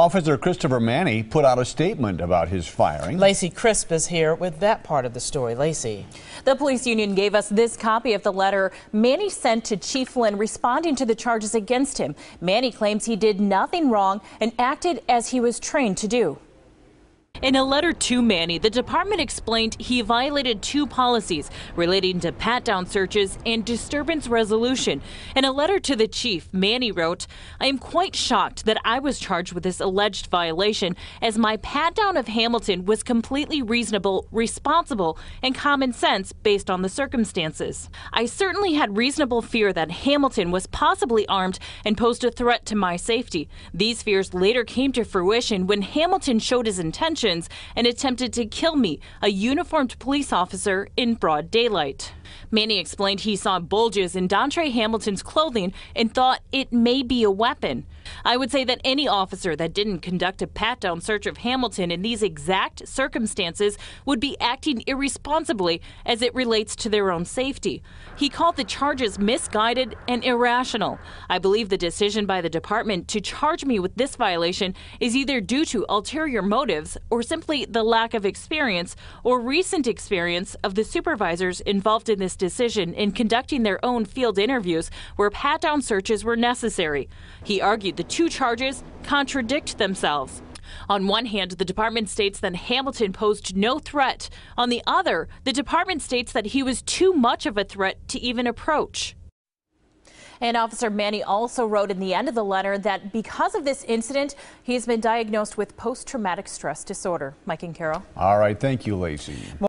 Officer Christopher Manney put out a statement about his firing. Lacey Crisp is here with that part of the story. Lacey. The police union gave us this copy of the letter Manney sent to Chief Flynn responding to the charges against him. Manney claims he did nothing wrong and acted as he was trained to do. In a letter to Manney, the department explained he violated two policies relating to pat-down searches and disturbance resolution. In a letter to the chief, Manney wrote, "I am quite shocked that I was charged with this alleged violation, as my pat-down of Hamilton was completely reasonable, responsible, and common sense based on the circumstances. I certainly had reasonable fear that Hamilton was possibly armed and posed a threat to my safety. These fears later came to fruition when Hamilton showed his intentions and attempted to kill me, a uniformed police officer, in broad daylight." Manney explained he saw bulges in Dontre Hamilton's clothing and thought it may be a weapon. "I would say that any officer that didn't conduct a pat-down search of Hamilton in these exact circumstances would be acting irresponsibly as it relates to their own safety." He called the charges misguided and irrational. "I believe the decision by the department to charge me with this violation is either due to ulterior motives or simply the lack of experience or recent experience of the supervisors involved in this decision in conducting their own field interviews where pat-down searches were necessary." He argued the two charges contradict themselves. On one hand, the department states that Hamilton posed no threat. On the other, the department states that he was too much of a threat to even approach. And Officer Manney also wrote in the end of the letter that because of this incident, he's been diagnosed with post-traumatic stress disorder. Mike and Carol. All right, thank you, Lacey.